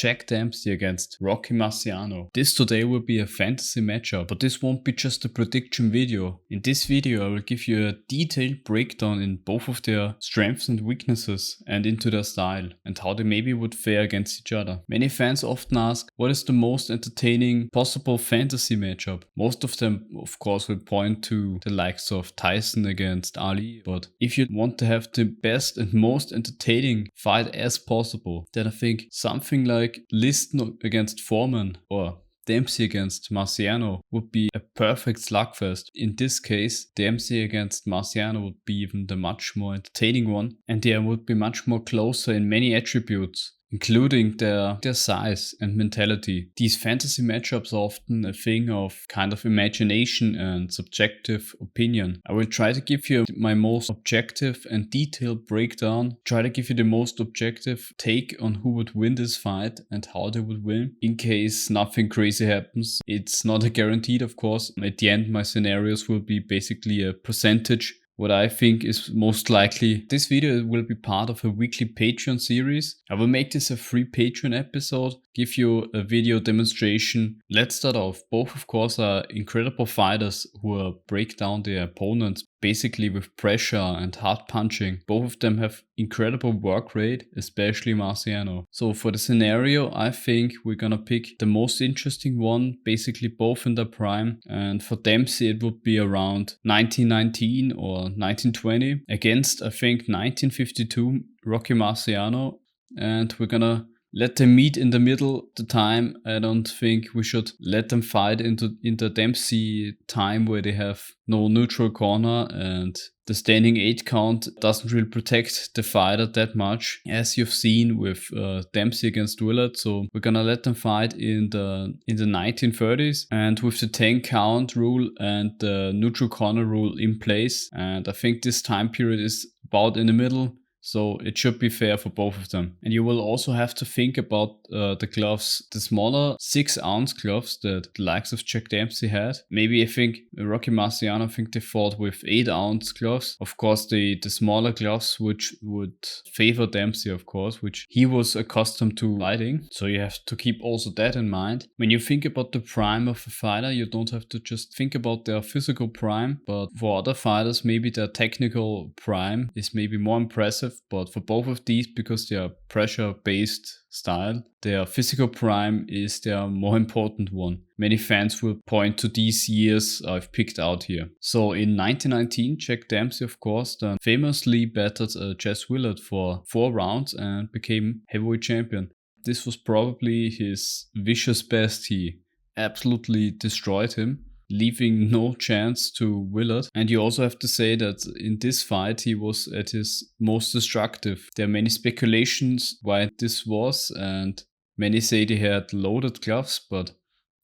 Jack Dempsey against Rocky Marciano. This today will be a fantasy matchup, but this won't be just a prediction video. In this video I will give you a detailed breakdown in both of their strengths and weaknesses and into their style and how they maybe would fare against each other. Many fans often ask, what is the most entertaining possible fantasy matchup? Most of them of course will point to the likes of Tyson against Ali, but if you want to have the best and most entertaining fight as possible, then I think something like Liston against Foreman or Dempsey against Marciano would be a perfect slugfest. In this case, Dempsey against Marciano would be even the much more entertaining one, and they would be much more closer in many attributes, including their size and mentality. These fantasy matchups are often a thing of kind of imagination and subjective opinion. I will try to give you my most objective and detailed breakdown, try to give you the most objective take on who would win this fight and how they would win, in case nothing crazy happens. It's not a guaranteed, of course. At the end, my scenarios will be basically a percentage what I think is most likely. This video will be part of a weekly Patreon series. I will make this a free Patreon episode, give you a video demonstration. Let's start off. Both of course are incredible fighters who break down their opponents basically with pressure and hard punching. Both of them have incredible work rate, especially Marciano. So for the scenario, I think we're gonna pick the most interesting one, basically both in their prime. And for Dempsey it would be around 1919 or 1920 against, I think, 1952 Rocky Marciano. And we're gonna let them meet in the middle the time. I don't think we should let them fight into the Dempsey time where they have no neutral corner and the standing 8 count doesn't really protect the fighter that much, as you've seen with Dempsey against Willard. So we're gonna let them fight in the 1930s and with the 10 count rule and the neutral corner rule in place. And I think this time period is about in the middle. So it should be fair for both of them. And you will also have to think about the gloves, the smaller 6-ounce gloves that the likes of Jack Dempsey had. Maybe I think Rocky Marciano, I think they fought with 8-ounce gloves. Of course, the smaller gloves which would favor Dempsey, of course, which he was accustomed to fighting. So you have to keep also that in mind. When you think about the prime of a fighter, you don't have to just think about their physical prime, but for other fighters, maybe their technical prime is maybe more impressive. But for both of these, because they are pressure-based style, their physical prime is their more important one. Many fans will point to these years I've picked out here. So in 1919, Jack Dempsey, of course, then famously battered Jess Willard for 4 rounds and became heavyweight champion. This was probably his vicious best. He absolutely destroyed him, leaving no chance to Willard. And you also have to say that in this fight he was at his most destructive. There are many speculations why this was, and many say they had loaded gloves, but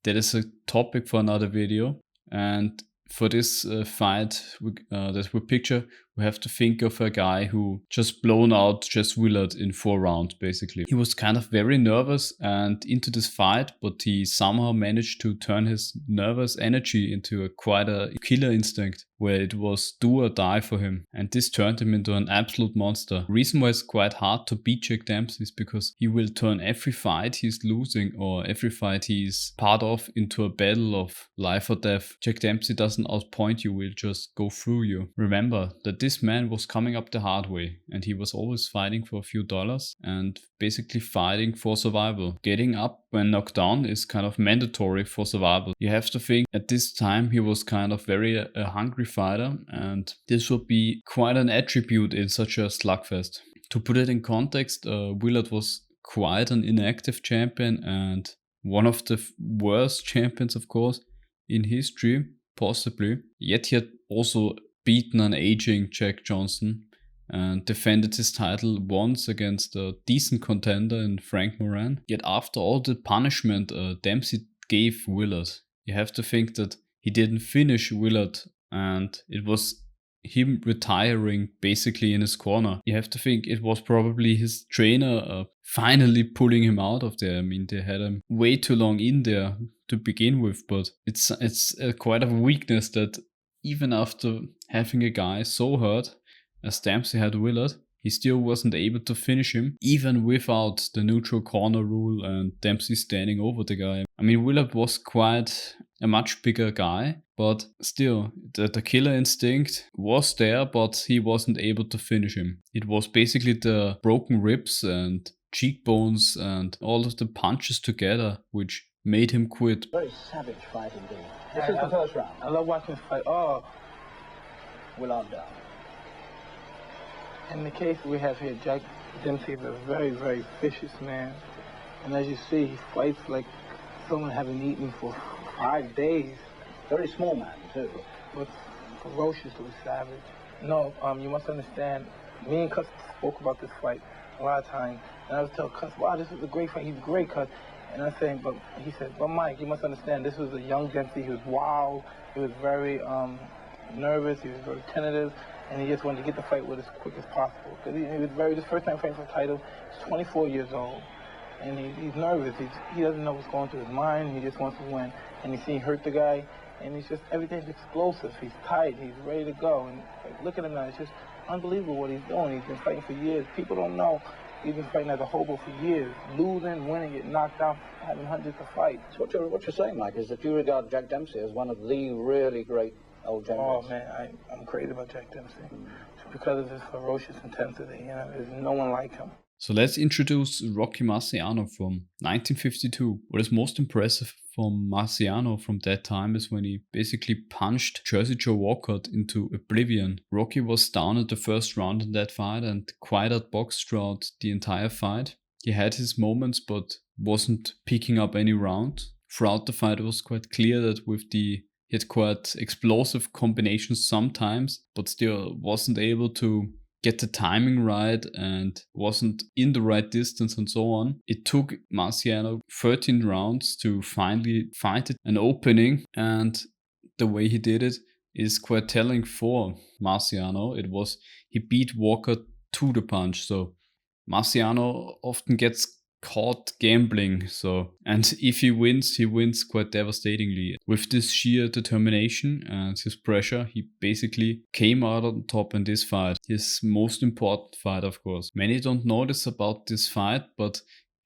that is a topic for another video. And for this fight that we picture, we have to think of a guy who just blown out Jess Willard in 4 rounds, basically. He was kind of very nervous and into this fight, but he somehow managed to turn his nervous energy into quite a killer instinct, where it was do or die for him. And this turned him into an absolute monster. The reason why it's quite hard to beat Jack Dempsey is because he will turn every fight he's losing or every fight he's part of into a battle of life or death. Jack Dempsey doesn't outpoint you, will just go through you. Remember that this man was coming up the hard way and he was always fighting for a few dollars and basically fighting for survival. Getting up when knocked down is kind of mandatory for survival. You have to think at this time he was kind of very a hungry fighter, and this would be quite an attribute in such a slugfest. To put it in context, Willard was quite an inactive champion and one of the worst champions, of course, in history, possibly. Yet he had also beaten an aging Jack Johnson and defended his title once against a decent contender in Frank Moran. Yet after all the punishment Dempsey gave Willard, you have to think that he didn't finish Willard and it was him retiring basically in his corner. You have to think it was probably his trainer finally pulling him out of there. I mean, they had him way too long in there to begin with, but it's quite a weakness that even after having a guy so hurt as Dempsey had Willard, he still wasn't able to finish him, even without the neutral corner rule and Dempsey standing over the guy. I mean, Willard was quite a much bigger guy, but still, the killer instinct was there, but he wasn't able to finish him. It was basically the broken ribs and cheekbones and all of the punches together which made him quit. Very savage fight indeed. This is the first round. I love watching this fight. Oh, Willard down. in the case we have here, Jack Dempsey is a very, very vicious man. And as you see, he fights like someone having eaten for 5 days. Very small man, too. But ferociously savage. No, you must understand, me and Cus spoke about this fight a lot of times. And I was telling Cus, wow, this was a great fight. He's great, Cus. And I'm saying, but he said, but Mike, you must understand, this was a young Dempsey. He was wild. He was very nervous. He was very tentative. And he just wanted to get the fight with as quick as possible. Because he was this first time fighting for the title. He's 24 years old. And he's nervous. He doesn't know what's going through his mind. He just wants to win. And you see him hurt the guy. And he's just, everything's explosive. He's tight. He's ready to go. And like, look at him now. It's just unbelievable what he's doing. He's been fighting for years. People don't know. He's been fighting as a hobo for years. Losing, winning, getting knocked out, having hundreds of fights. So what you're saying, Mike, is that you regard Jack Dempsey as one of the really great old generals. Oh, man, I'm crazy about Jack Dempsey. Because of his ferocious intensity. You know, there's no one like him. So let's introduce Rocky Marciano from 1952. What is most impressive from Marciano from that time is when he basically punched Jersey Joe Walcott into oblivion. Rocky was down at the first round in that fight and quite outboxed throughout the entire fight. He had his moments but wasn't picking up any round. Throughout the fight it was quite clear that he had quite explosive combinations sometimes, but still wasn't able to get the timing right and wasn't in the right distance and so on. It took Marciano 13 rounds to finally find an opening, and the way he did it is quite telling for Marciano. He beat Walker to the punch, so Marciano often gets caught gambling, and if he wins quite devastatingly. With this sheer determination and his pressure, he basically came out on top in this fight. His most important fight, of course. Many don't know this about this fight, but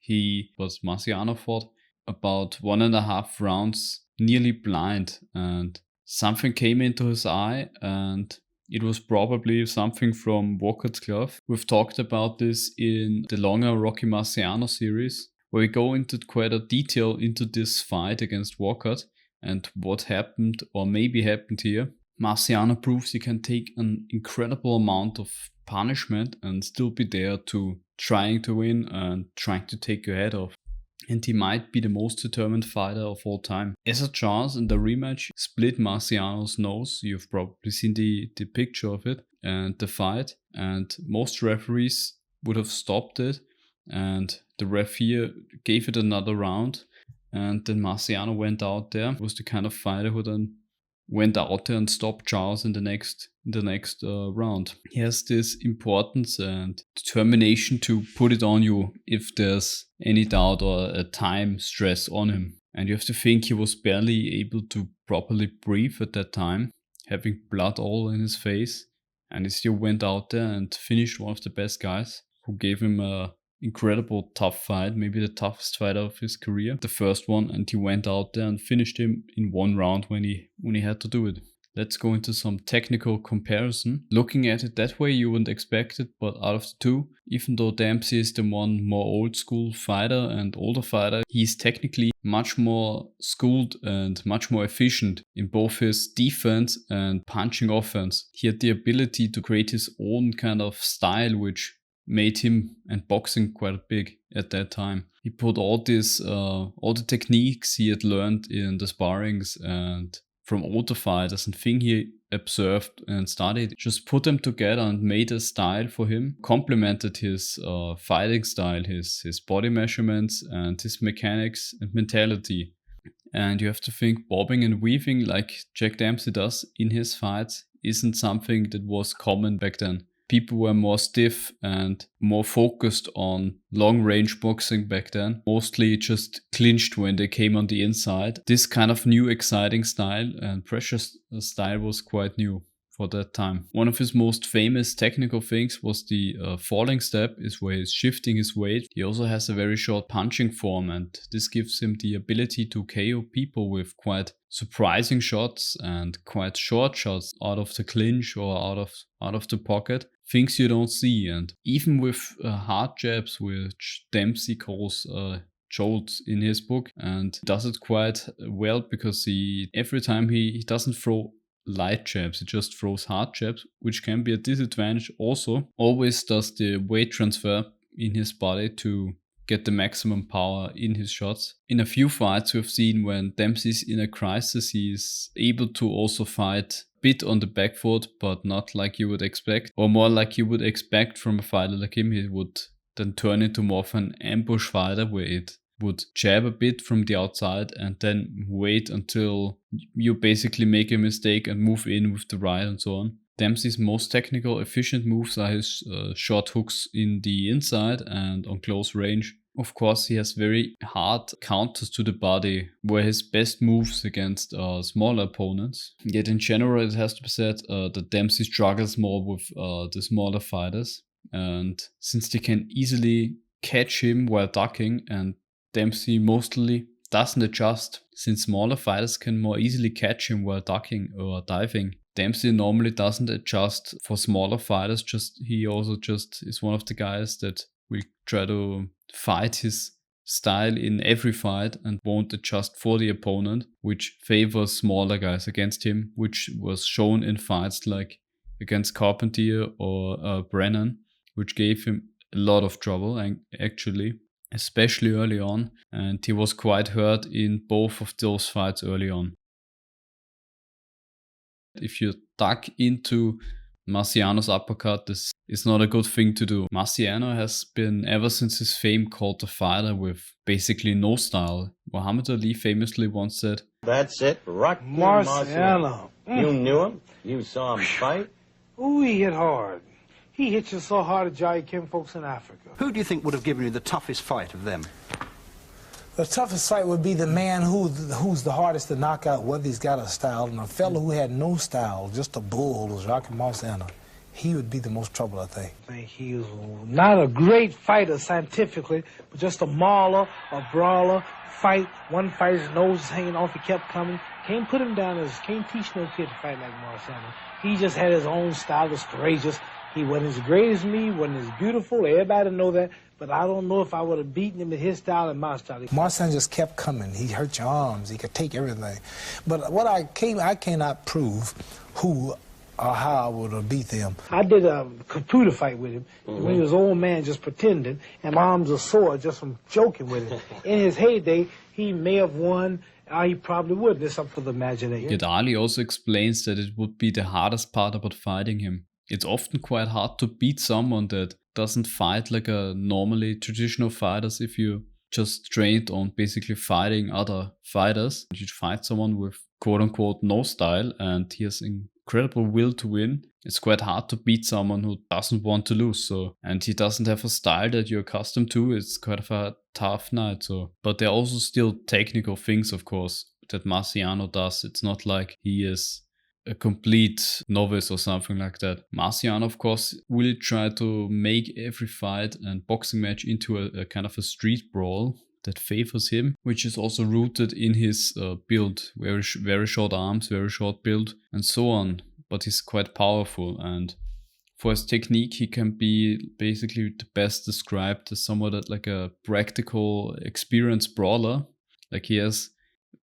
Marciano fought about 1.5 rounds nearly blind, and something came into his eye, and it was probably something from Walcott's glove. We've talked about this in the longer Rocky Marciano series, where we go into quite a detail into this fight against Walcott and what happened or maybe happened here. Marciano proves he can take an incredible amount of punishment and still be there to trying to win and trying to take your head off. And he might be the most determined fighter of all time. As a chance in the rematch, split Marciano's nose. You've probably seen the picture of it and the fight. And most referees would have stopped it. And the ref here gave it another round. And then Marciano went out there. He was the kind of fighter who then went out there and stopped Charles in the next round. He has this importance and determination to put it on you if there's any doubt or a time stress on him. And you have to think he was barely able to properly breathe at that time, having blood all in his face. And he still went out there and finished one of the best guys, who gave him a incredible tough fight, maybe the toughest fight of his career, the first one, and he went out there and finished him in 1 round when he had to do it. Let's go into some technical comparison. Looking at it that way, you wouldn't expect it, but out of the two, even though Dempsey is the one more old school fighter and older fighter, he's technically much more schooled and much more efficient in both his defense and punching offense. He had the ability to create his own kind of style, which made him and boxing quite big at that time. He put all the techniques he had learned in the sparrings and from older fighters and things he observed and studied, just put them together and made a style for him, complemented his fighting style, his body measurements and his mechanics and mentality. And you have to think, bobbing and weaving like Jack Dempsey does in his fights isn't something that was common back then. People were more stiff and more focused on long-range boxing back then. Mostly just clinched when they came on the inside. This kind of new exciting style and pressure style was quite new. for that time. One of his most famous technical things was the falling step, is where he's shifting his weight. He also has a very short punching form, and this gives him the ability to KO people with quite surprising shots and quite short shots out of the clinch or out of the pocket. Things you don't see. And even with hard jabs, which Dempsey calls jolts in his book, and does it quite well, because every time he doesn't throw light jabs, he just throws hard jabs, which can be a disadvantage also. Always does the weight transfer in his body to get the maximum power in his shots. In a few fights we've seen when Dempsey's in a crisis, he's able to also fight a bit on the back foot, but not like you would expect, or more like you would expect from a fighter like him. He would then turn into more of an ambush fighter, where it would jab a bit from the outside and then wait until you basically make a mistake and move in with the right and so on. Dempsey's most technical, efficient moves are his short hooks in the inside and on close range. Of course, he has very hard counters to the body, where his best moves against smaller opponents. Yet in general, it has to be said that Dempsey struggles more with the smaller fighters. And since they can easily catch him while ducking, and Dempsey mostly doesn't adjust, since smaller fighters can more easily catch him while ducking or diving. Dempsey normally doesn't adjust for smaller fighters, he also just is one of the guys that will try to fight his style in every fight and won't adjust for the opponent, which favors smaller guys against him, which was shown in fights like against Carpentier or Brennan, which gave him a lot of trouble, actually, especially early on, and he was quite hurt in both of those fights early on. If you duck into Marciano's uppercut, this is not a good thing to do. Marciano has been, ever since his fame, called a fighter with basically no style. Muhammad Ali famously once said, "That's it, Rocky Marciano. You knew him? You saw him fight?" Ooh, he hit hard. He hit you so hard at Jai Kim folks in Africa. Who do you think would have given you the toughest fight of them? The toughest fight would be the man who's the hardest to knock out, whether he's got a style. And a fellow who had no style, just a bull, was Rocky Marciano. He would be the most trouble, I think. He was not a great fighter scientifically, but just a mauler, a brawler, fight. One fighter's nose is hanging off, he kept coming. Can't put him down, can't teach no kid to fight like Marciano. He just had his own style, was courageous. He wasn't as great as me, wasn't as beautiful, everybody know that, but I don't know if I would have beaten him in his style and my style. Marciano just kept coming. He hurt your arms, he could take everything. But what I cannot prove who or how I would have beat them. I did a computer fight with him when he was an old man just pretending, and my arms were sore just from joking with him. In his heyday, he may have won, or he probably would. It's up for the imagination. Yet Ali also explains that it would be the hardest part about fighting him. It's often quite hard to beat someone that doesn't fight like a normally traditional fighters. If you just trained on basically fighting other fighters, you fight someone with quote-unquote no style and he has incredible will to win, it's quite hard to beat someone who doesn't want to lose. And he doesn't have a style that you're accustomed to. It's quite of a tough night. But there are also still technical things, of course, that Marciano does. It's not like he is a complete novice or something like that. Marciano, of course, will try to make every fight and boxing match into a kind of a street brawl that favors him, which is also rooted in his build. Very short arms, very short build, and so on. But he's quite powerful, and for his technique, he can be basically the best described as somewhat like a practical, experienced brawler. Like he has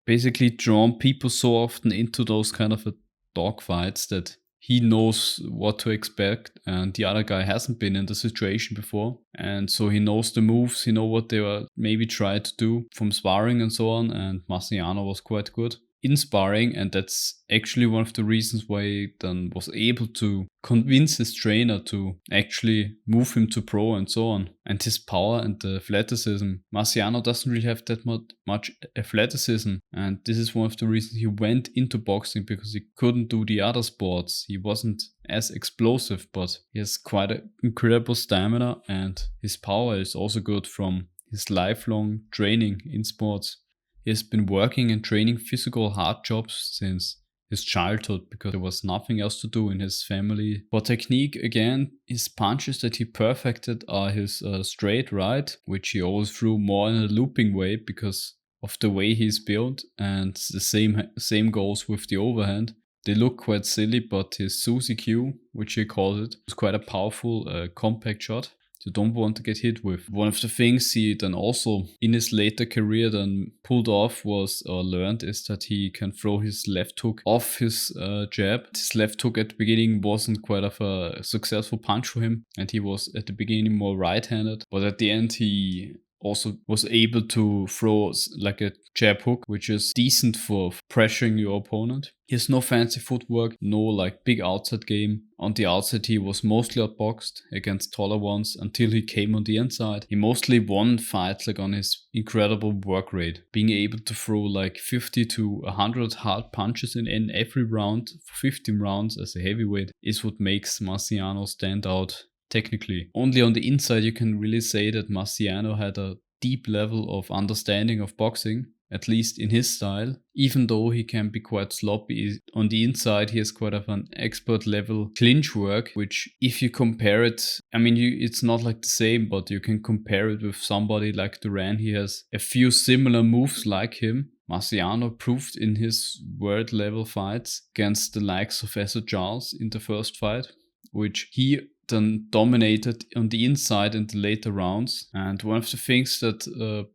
basically drawn people so often into those kind of dogfights that he knows what to expect, and the other guy hasn't been in the situation before, and so he knows the moves, he knows what they were maybe tried to do from sparring and so on. And Marciano was quite good in sparring, and that's actually one of the reasons why he then was able to convince his trainer to actually move him to pro and so on. And his power and the athleticism. Marciano doesn't really have that much athleticism, and this is one of the reasons he went into boxing, because he couldn't do the other sports. He wasn't as explosive, but he has quite an incredible stamina, and his power is also good from his lifelong training in sports. He has been working and training physical hard jobs since his childhood because there was nothing else to do in his family. For technique, again, his punches that he perfected are his straight right, which he always threw more in a looping way because of the way he's built, and the same goes with the overhand. They look quite silly, but his Susie Q, which he calls it, is quite a powerful compact shot you don't want to get hit with. One of the things he then also in his later career then pulled off was, or learned, is that he can throw his left hook off his jab. His left hook at the beginning wasn't quite of a successful punch for him, and he was at the beginning more right-handed, but at the end he also was able to throw like a jab hook, which is decent for pressuring your opponent. He has no fancy footwork, no like big outside game. On the outside he was mostly outboxed against taller ones until he came on the inside. He mostly won fights like on his incredible work rate, being able to throw like 50 to 100 hard punches in every round for 15 rounds as a heavyweight is what makes Marciano stand out. Technically, only on the inside you can really say that Marciano had a deep level of understanding of boxing, at least in his style. Even though he can be quite sloppy, on the inside he has quite of an expert level clinch work, which if you compare it, I mean it's not like the same, but you can compare it with somebody like Duran. He has a few similar moves like him. Marciano proved in his world level fights against the likes of Esso Charles in the first fight, which he then dominated on the inside in the later rounds. And one of the things that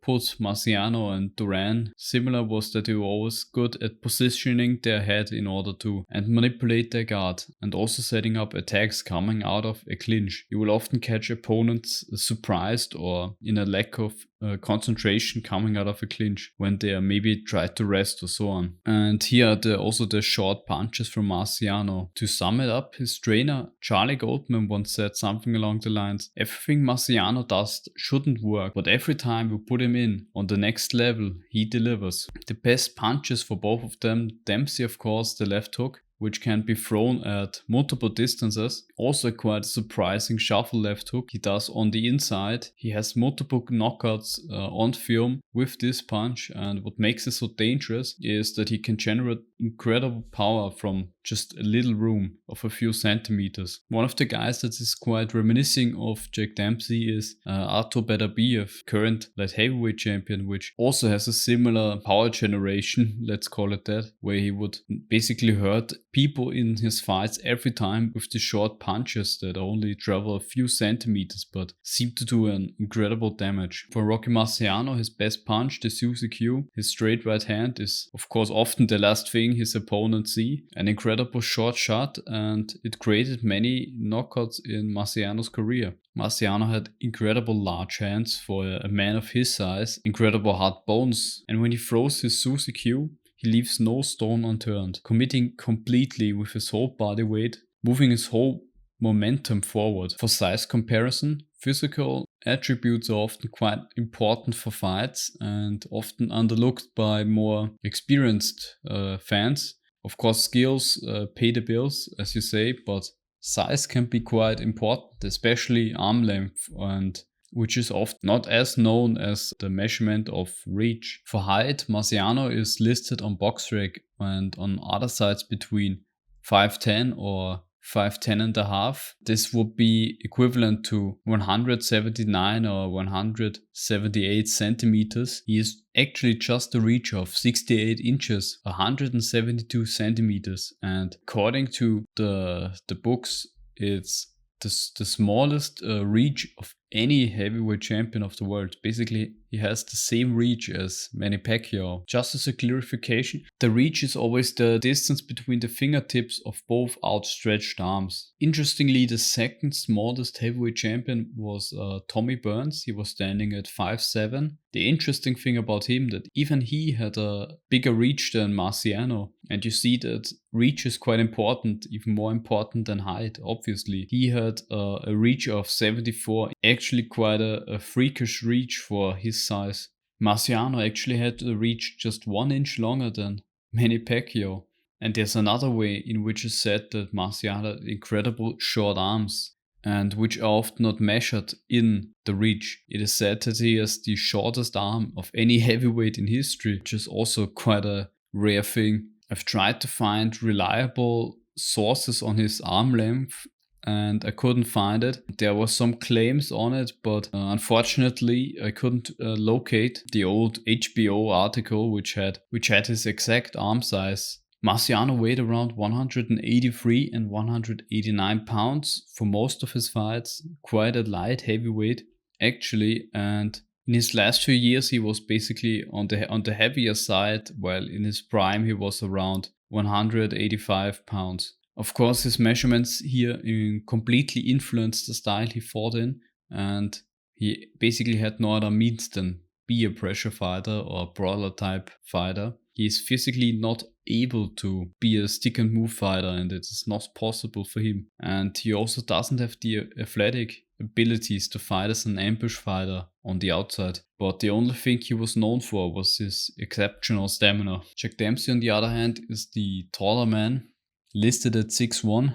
put Marciano and Duran similar was that they were always good at positioning their head in order to and manipulate their guard, and also setting up attacks coming out of a clinch. You will often catch opponents surprised or in a lack of concentration coming out of a clinch when they maybe tried to rest or so on. And here are also the short punches from Marciano. To sum it up, his trainer Charlie Goldman once said something along the lines, everything Marciano does shouldn't work, but every time we put him in on the next level, he delivers. The best punches for both of them, Dempsey of course, the left hook, which can be thrown at multiple distances. Also quite a surprising shuffle left hook he does on the inside. He has multiple knockouts on film with this punch, and what makes it so dangerous is that he can generate incredible power from just a little room of a few centimeters. One of the guys that is quite reminiscing of Jack Dempsey is Artur Beterbiev, current light heavyweight champion, which also has a similar power generation, let's call it that, where he would basically hurt people in his fights every time with the short punches that only travel a few centimeters but seem to do an incredible damage. For Rocky Marciano, his best punch, the Susie Q, his straight right hand, is of course often the last thing his opponents see. An incredible short shot, and it created many knockouts in Marciano's career. Marciano had incredible large hands for a man of his size, incredible hard bones, and when he throws his Susie Q, he leaves no stone unturned, committing completely with his whole body weight, moving his whole momentum forward. For size comparison, physical attributes are often quite important for fights and often underlooked by more experienced fans. Of course, skills pay the bills, as you say, but size can be quite important, especially arm length, and which is often not as known as the measurement of reach. For height, Marciano is listed on BoxRec and on other sites between 5'10" or 5'10 and a half. This would be equivalent to 179 or 178 centimeters. He is actually just a reach of 68 inches, 172 centimeters. And according to the books, it's the smallest reach of any heavyweight champion of the world. Basically, he has the same reach as Manny Pacquiao. Just as a clarification, the reach is always the distance between the fingertips of both outstretched arms. Interestingly, the second smallest heavyweight champion was Tommy Burns. He was standing at 5'7". The interesting thing about him that even he had a bigger reach than Marciano. And you see that reach is quite important, even more important than height, obviously. He had a reach of 74, actually quite a freakish reach for his size. Marciano actually had a reach just 1 inch longer than Manny Pacquiao. And there's another way in which it's said that Marciano had incredible short arms, and which are often not measured in the reach. It is said that he has the shortest arm of any heavyweight in history, which is also quite a rare thing. I've tried to find reliable sources on his arm length and I couldn't find it. There were some claims on it, but unfortunately I couldn't locate the old HBO article which had his exact arm size. Marciano weighed around 183 and 189 pounds for most of his fights, quite a light heavyweight actually, and in his last few years he was basically on the heavier side, while in his prime he was around 185 pounds. Of course, his measurements here completely influenced the style he fought in, and he basically had no other means than be a pressure fighter or brawler type fighter. He is physically not able to be a stick and move fighter, and it is not possible for him. And he also doesn't have the athletic abilities to fight as an ambush fighter on the outside. But the only thing he was known for was his exceptional stamina. Jack Dempsey, on the other hand, is the taller man, listed at 6'1",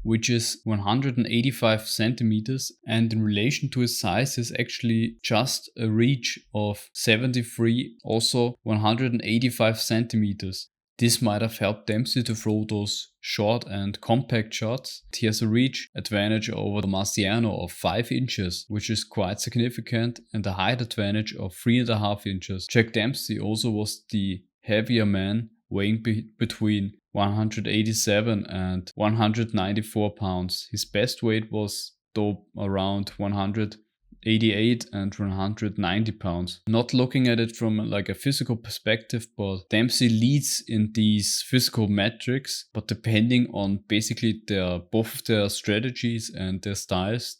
which is 185 centimeters, and in relation to his size is actually just a reach of 73, also 185 centimeters. This might have helped Dempsey to throw those short and compact shots. He has a reach advantage over Marciano of 5 inches, which is quite significant, and a height advantage of 3.5 inches. Jack Dempsey also was the heavier man, weighing between 187 and 194 pounds. His best weight was though around 188 and 190 pounds. Not looking at it from like a physical perspective, but Dempsey leads in these physical metrics, but depending on basically both of their strategies and their styles,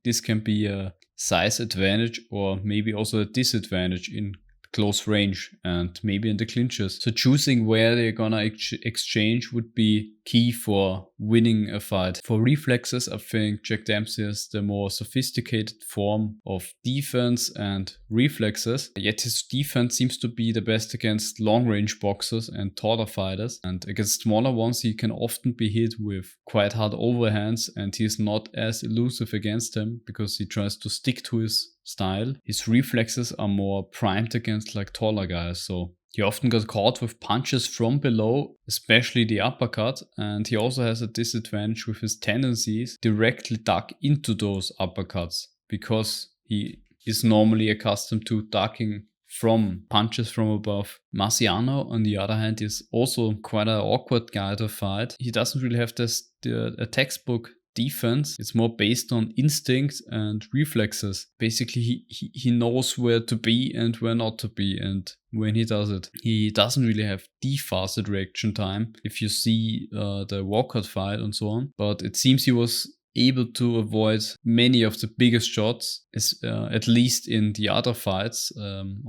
this can be a size advantage or maybe also a disadvantage in close range and maybe in the clinches. So choosing where they're gonna exchange would be key for winning a fight. For reflexes, I think Jack Dempsey is the more sophisticated form of defense and reflexes, yet his defense seems to be the best against long range boxers and taller fighters, and against smaller ones he can often be hit with quite hard overhands, and he's not as elusive against them because he tries to stick to his style. His reflexes are more primed against like taller guys, so he often got caught with punches from below, especially the uppercut, and he also has a disadvantage with his tendencies directly duck into those uppercuts because he is normally accustomed to ducking from punches from above. Marciano, on the other hand, is also quite an awkward guy to fight. He doesn't really have a textbook defense. It's more based on instinct and reflexes. Basically, he knows where to be and where not to be, and when he does it. He doesn't really have the fastest reaction time if you see the walkout fight and so on, but it seems he was able to avoid many of the biggest shots, at least in the other fights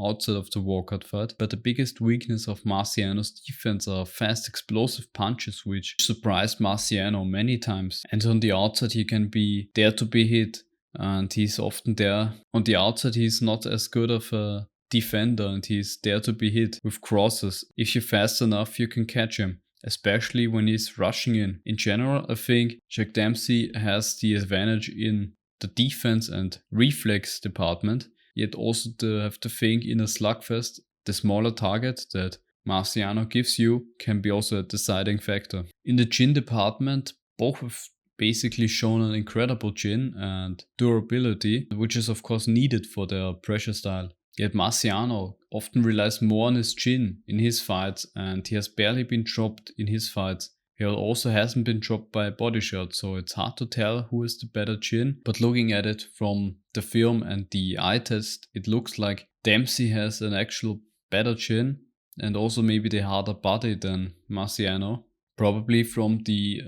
outside of the walkout fight. But the biggest weakness of Marciano's defense are fast explosive punches, which surprised Marciano many times. And on the outside he can be there to be hit, and he's often there. On the outside he's not as good of a defender, and he's there to be hit with crosses. If you're fast enough you can catch him, especially when he's rushing in. In general, I think Jack Dempsey has the advantage in the defense and reflex department, yet also to have to think in a slugfest, the smaller target that Marciano gives you can be also a deciding factor. In the chin department, both have basically shown an incredible chin and durability, which is of course needed for their pressure style. Yet Marciano often relies more on his chin in his fights, and he has barely been dropped in his fights. He also hasn't been dropped by a body shot, so it's hard to tell who is the better chin. But looking at it from the film and the eye test, it looks like Dempsey has an actual better chin and also maybe the harder body than Marciano. Probably from the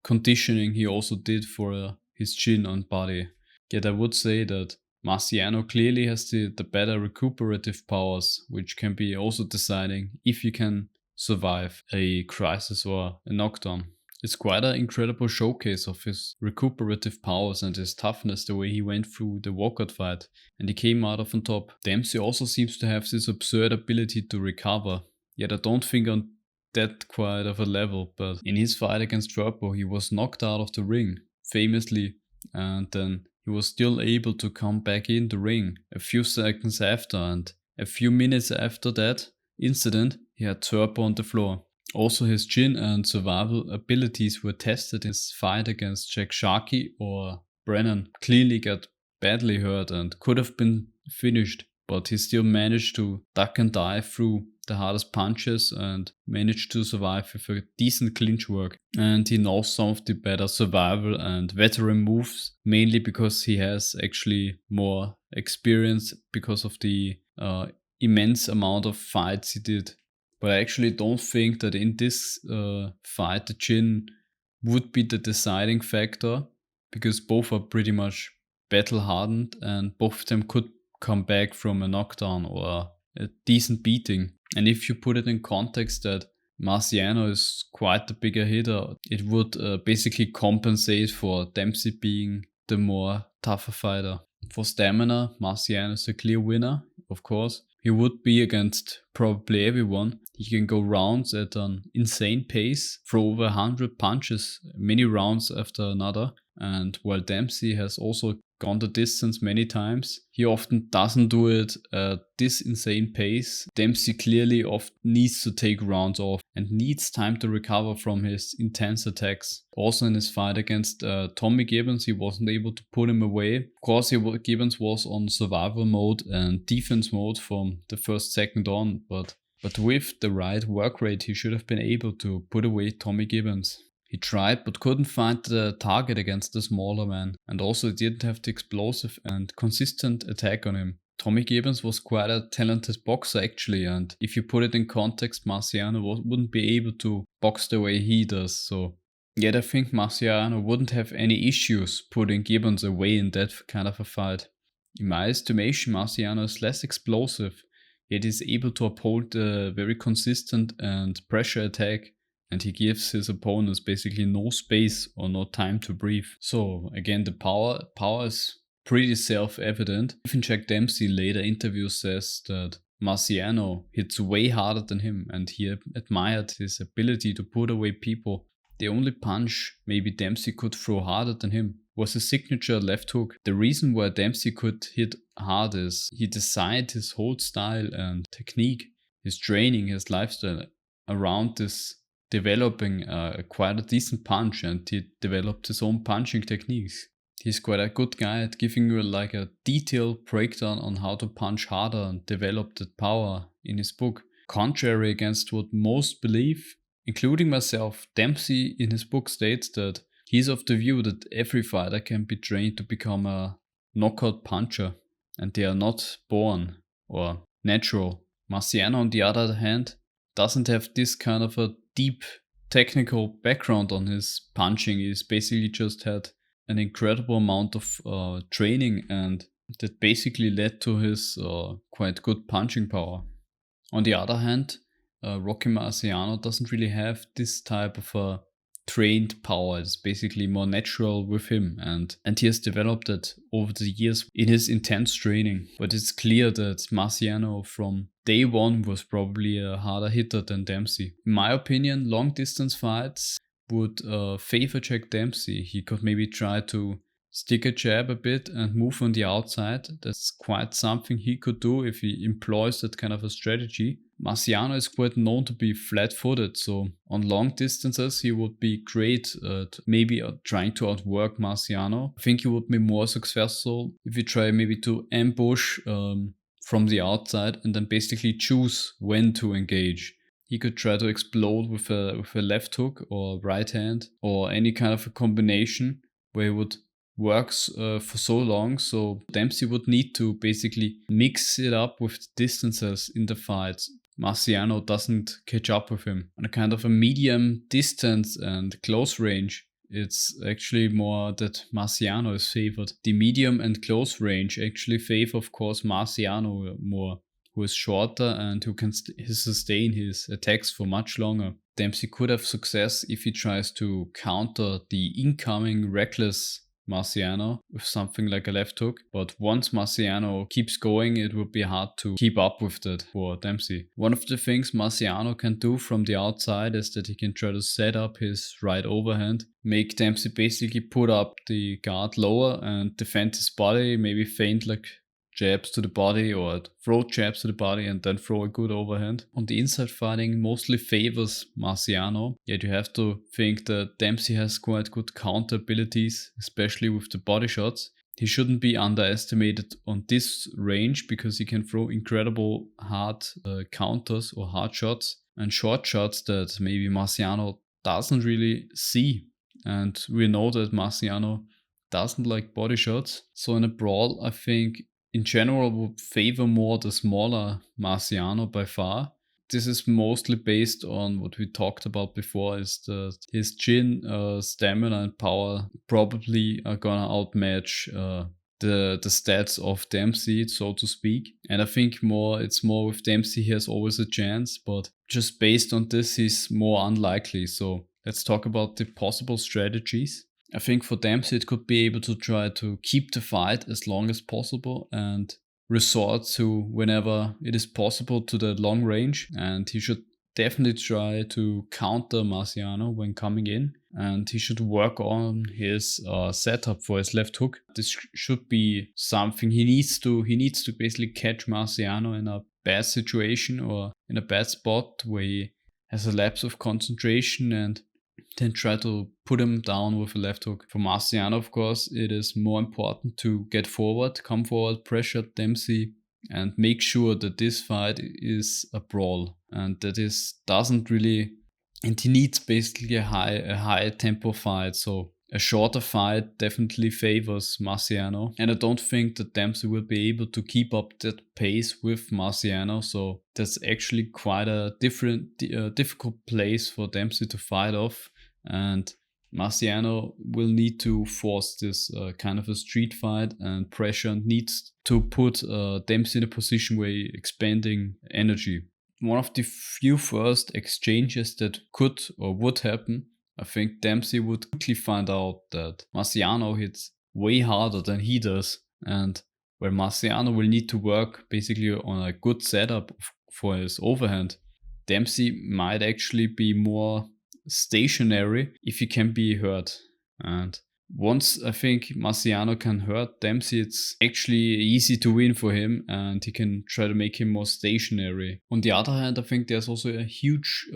conditioning he also did for his chin and body. Yet I would say that Marciano clearly has the better recuperative powers, which can be also deciding if you can survive a crisis or a knockdown. It's quite an incredible showcase of his recuperative powers and his toughness, the way he went through the walkout fight and he came out on top. Dempsey also seems to have this absurd ability to recover, yet I don't think on that quite of a level, but in his fight against Turbo he was knocked out of the ring, famously, and then he was still able to come back in the ring a few seconds after, and a few minutes after that incident he had Turbo on the floor. Also, his chin and survival abilities were tested in his fight against Jack Sharkey, or Brennan clearly got badly hurt and could have been finished, but he still managed to duck and dive through the hardest punches and managed to survive with a decent clinch work. And he knows some of the better survival and veteran moves, mainly because he has actually more experience because of the immense amount of fights he did. But I actually don't think that in this fight the chin would be the deciding factor, because both are pretty much battle hardened and both of them could come back from a knockdown or a decent beating. And if you put it in context that Marciano is quite the bigger hitter, it would basically compensate for Dempsey being the more tougher fighter. For stamina, Marciano is a clear winner, of course. He would be against probably everyone. He can go rounds at an insane pace, throw over 100 punches, many rounds after another. And while Dempsey has also gone the distance many times, he often doesn't do it at this insane pace. Dempsey clearly often needs to take rounds off and needs time to recover from his intense attacks. Also in his fight against Tommy Gibbons, he wasn't able to put him away. Of course, Gibbons was on survival mode and defense mode from the first second on, but with the right work rate, he should have been able to put away Tommy Gibbons. He tried but couldn't find the target against the smaller man, and also didn't have the explosive and consistent attack on him. Tommy Gibbons was quite a talented boxer actually, and if you put it in context, Marciano wouldn't be able to box the way he does, so yet I think Marciano wouldn't have any issues putting Gibbons away in that kind of a fight. In my estimation, Marciano is less explosive, yet is able to uphold a very consistent and pressure attack, and he gives his opponents basically no space or no time to breathe. So again, the power is pretty self-evident. Even Jack Dempsey later interviews says that Marciano hits way harder than him, and he admired his ability to put away people. The only punch maybe Dempsey could throw harder than him was his signature left hook. The reason why Dempsey could hit hard is he designed his whole style and technique, his training, his lifestyle around this developing quite a decent punch, and he developed his own punching techniques. He's quite a good guy at giving you like a detailed breakdown on how to punch harder and develop that power in his book. Contrary against what most believe, including myself, Dempsey in his book states that he's of the view that every fighter can be trained to become a knockout puncher, and they are not born or natural. Marciano, on the other hand, doesn't have this kind of a deep technical background on his punching. He's basically just had an incredible amount of training, and that basically led to his quite good punching power. On the other hand, Rocky Marciano doesn't really have this type of trained power. It's basically more natural with him, and he has developed it over the years in his intense training. But it's clear that Marciano from day one was probably a harder hitter than Dempsey. In my opinion, long distance fights would favor Jack Dempsey. He could maybe try to stick a jab a bit and move on the outside. That's quite something he could do if he employs that kind of a strategy. Marciano is quite known to be flat-footed, so on long distances he would be great at maybe trying to outwork Marciano. I think he would be more successful if you try maybe to ambush from the outside and then basically choose when to engage. He could try to explode with a left hook or right hand or any kind of a combination where he would works for so long, so Dempsey would need to basically mix it up with distances in the fights. Marciano doesn't catch up with him. On a kind of a medium distance and close range, it's actually more that Marciano is favored. The medium and close range actually favor, of course, Marciano more, who is shorter and who can sustain his attacks for much longer. Dempsey could have success if he tries to counter the incoming reckless Marciano with something like a left hook, but once Marciano keeps going, it would be hard to keep up with that for Dempsey. One of the things Marciano can do from the outside is that he can try to set up his right overhand, make Dempsey basically put up the guard lower and defend his body, maybe feint like jabs to the body or throw jabs to the body and then throw a good overhand. On the inside fighting mostly favors Marciano, yet you have to think that Dempsey has quite good counter abilities, especially with the body shots. He shouldn't be underestimated on this range because he can throw incredible hard counters or hard shots and short shots that maybe Marciano doesn't really see. And we know that Marciano doesn't like body shots. So in a brawl, I think in general would favor more the smaller Marciano by far. This is mostly based on what we talked about before, is that his chin, stamina and power probably are gonna outmatch the stats of Dempsey, so to speak. And I think it's more with Dempsey, he has always a chance, but just based on this, he's more unlikely. So let's talk about the possible strategies. I think for Dempsey, it could be able to try to keep the fight as long as possible and resort to, whenever it is possible, to the long range. And he should definitely try to counter Marciano when coming in. And he should work on his setup for his left hook. This should be something he needs to basically catch Marciano in a bad situation or in a bad spot where he has a lapse of concentration and then try to put him down with a left hook. For Marciano, of course, it is more important to get forward, come forward, pressure Dempsey, and make sure that this fight is a brawl and that this doesn't really, and he needs basically a high tempo fight. So a shorter fight definitely favors Marciano, and I don't think that Dempsey will be able to keep up that pace with Marciano. So that's actually quite a difficult place for Dempsey to fight off, and Marciano will need to force this kind of a street fight and pressure, and needs to put Dempsey in a position where he's expending energy. One of the few first exchanges that could or would happen, I think Dempsey would quickly find out that Marciano hits way harder than he does, and where Marciano will need to work basically on a good setup for his overhand, Dempsey might actually be more stationary if he can be hurt. And once I think Marciano can hurt Dempsey, it's actually easy to win for him, and he can try to make him more stationary. On the other hand, I think there's also a huge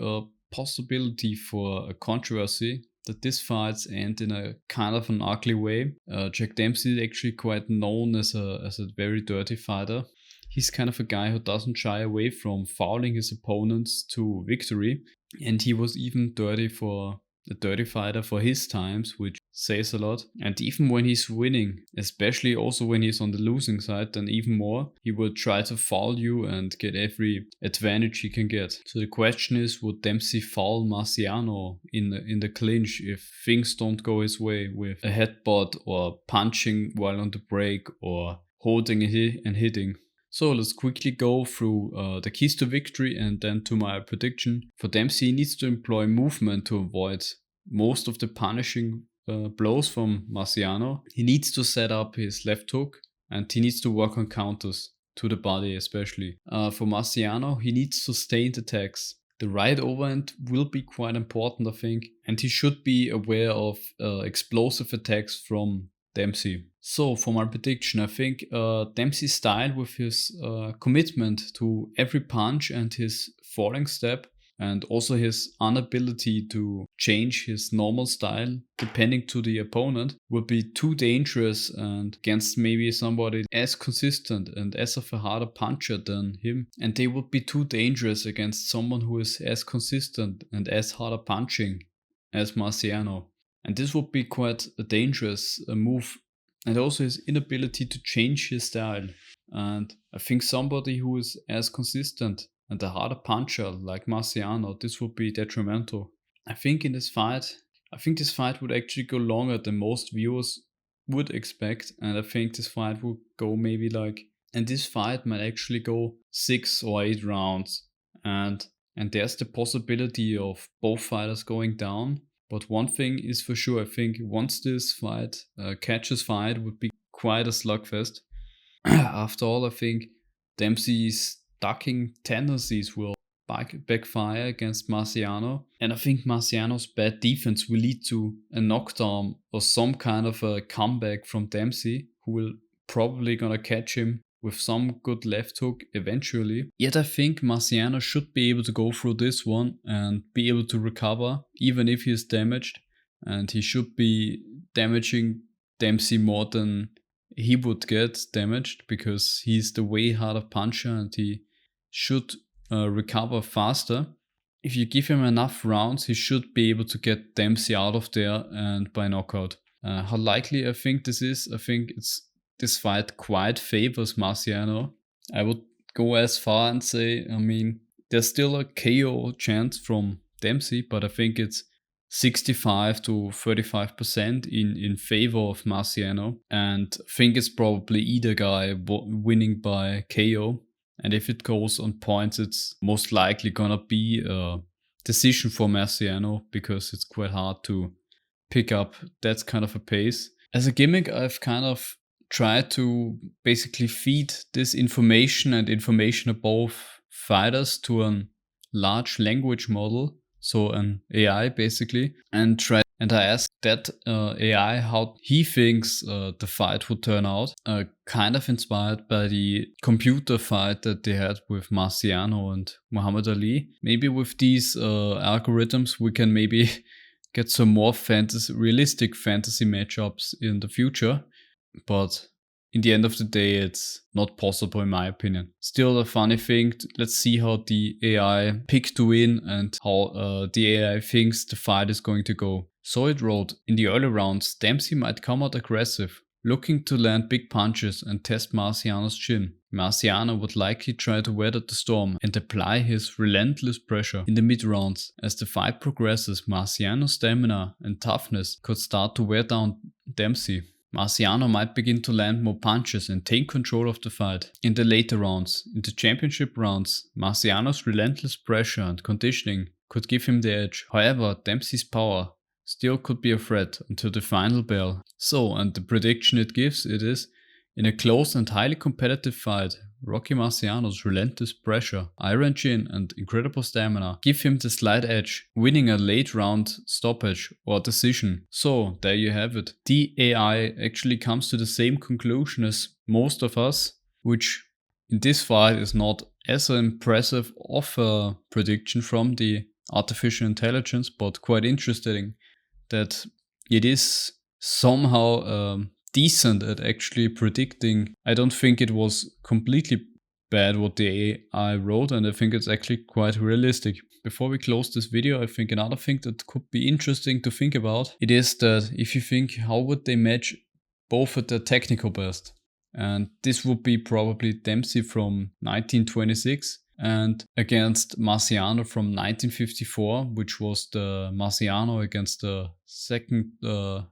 possibility for a controversy, that this fights end in a kind of an ugly way. Jack Dempsey is actually quite known as a very dirty fighter. He's kind of a guy who doesn't shy away from fouling his opponents to victory, and he was even a dirty fighter for his times, which says a lot. And even when he's winning, especially also when he's on the losing side, then even more, he will try to foul you and get every advantage he can get. So the question is, would Dempsey foul Marciano in the clinch if things don't go his way with a headbutt or punching while on the break or holding and hitting? So let's quickly go through the keys to victory and then to my prediction. For Dempsey, he needs to employ movement to avoid most of the punishing blows from Marciano. He needs to set up his left hook, and he needs to work on counters to the body especially. For Marciano, he needs sustained attacks. The right overhand will be quite important, I think, and he should be aware of explosive attacks from Dempsey. So for my prediction, I think Dempsey's style with his commitment to every punch and his falling step, and also his inability to change his normal style depending to the opponent, would be too dangerous, and against maybe somebody as consistent and as of a harder puncher than him. And they would be too dangerous against someone who is as consistent and as harder punching as Marciano. And this would be quite a dangerous move. And also his inability to change his style. And I think somebody who is as consistent and a harder puncher like Marciano, this would be detrimental. I think this fight would actually go longer than most viewers would expect. And I think this fight would go and this fight might actually go 6 or 8 rounds. And there's the possibility of both fighters going down. But one thing is for sure, I think once this fight catches fire, it would be quite a slugfest. After all, I think Dempsey's ducking tendencies will backfire against Marciano. And I think Marciano's bad defense will lead to a knockdown or some kind of a comeback from Dempsey, who will probably gonna catch him with some good left hook eventually. Yet I think Marciano should be able to go through this one and be able to recover even if he is damaged, and he should be damaging Dempsey more than he would get damaged because he's the way harder puncher and he should recover faster. If you give him enough rounds, he should be able to get Dempsey out of there and by knockout. How likely I think this is? I think this fight quite favors Marciano. I would go as far and say, I mean, there's still a KO chance from Dempsey, but I think it's 65 to 35% in favor of Marciano, and I think it's probably either guy winning by KO. And if it goes on points, it's most likely gonna be a decision for Marciano because it's quite hard to pick up that kind of a pace. As a gimmick, I've kind of tried to basically feed this information and information about fighters to a large language model, so an AI basically, and I asked that AI how he thinks the fight would turn out, kind of inspired by the computer fight that they had with Marciano and Muhammad Ali. Maybe with these algorithms we can maybe get some more realistic fantasy matchups in the future, but in the end of the day it's not possible in my opinion. Still a funny thing, let's see how the AI picked to win and how the AI thinks the fight is going to go. So it wrote, in the early rounds Dempsey might come out aggressive, looking to land big punches and test Marciano's chin. Marciano would likely try to weather the storm and apply his relentless pressure in the mid-rounds. As the fight progresses, Marciano's stamina and toughness could start to wear down Dempsey. Marciano might begin to land more punches and take control of the fight. In the later rounds, in the championship rounds, Marciano's relentless pressure and conditioning could give him the edge. However, Dempsey's power still could be a threat until the final bell. So, and the prediction it gives, it is, in a close and highly competitive fight, Rocky Marciano's relentless pressure, iron chin and incredible stamina give him the slight edge, winning a late round stoppage or decision. So there you have it. The AI actually comes to the same conclusion as most of us, which in this fight is not as impressive of a prediction from the artificial intelligence, but quite interesting that it is somehow decent at actually predicting. I don't think it was completely bad what the AI wrote, and I think it's actually quite realistic. Before we close this video, I think another thing that could be interesting to think about, it is that if you think how would they match both at their technical best, and this would be probably Dempsey from 1926 and against Marciano from 1954, which was the Marciano against the second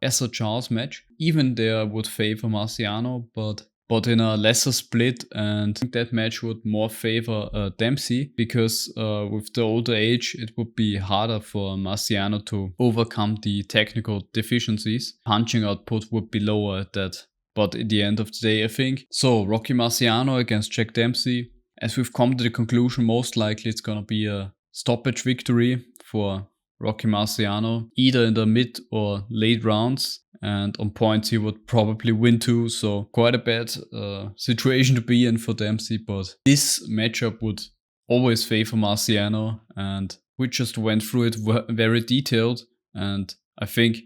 Esser Charles match. Even there would favor Marciano, but in a lesser split, and I think that match would more favor Dempsey, because with the older age it would be harder for Marciano to overcome the technical deficiencies. Punching output would be lower at that. But at the end of the day, I think, so Rocky Marciano against Jack Dempsey, as we've come to the conclusion, most likely it's gonna be a stoppage victory for Rocky Marciano, either in the mid or late rounds, and on points he would probably win too, so quite a bad situation to be in for Dempsey, but this matchup would always favor Marciano, and we just went through it very detailed, and I think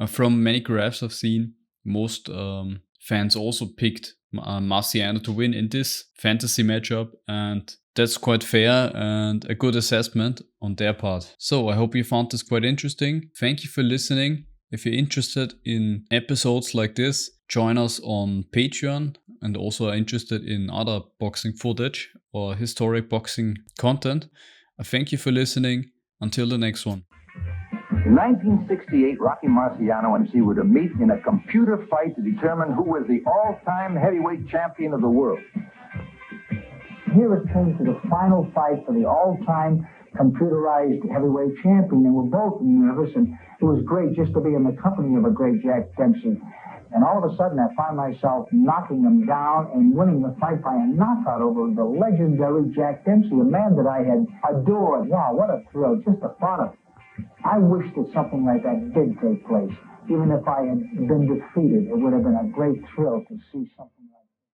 from many graphs I've seen, most fans also picked Marciano to win in this fantasy matchup, and that's quite fair and a good assessment on their part. So I hope you found this quite interesting. Thank you for listening. If you're interested in episodes like this, join us on Patreon, and also are interested in other boxing footage or historic boxing content. I thank you for listening. Until the next one. In 1968, Rocky Marciano and Dempsey were to meet in a computer fight to determine who was the all-time heavyweight champion of the world. Here it came to the final fight for the all-time computerized heavyweight champion, and we're both nervous, and it was great just to be in the company of a great Jack Dempsey. And all of a sudden, I found myself knocking him down and winning the fight by a knockout over the legendary Jack Dempsey, a man that I had adored. Wow, what a thrill, just the thought of it. I wish that something like that did take place. Even if I had been defeated, it would have been a great thrill to see something.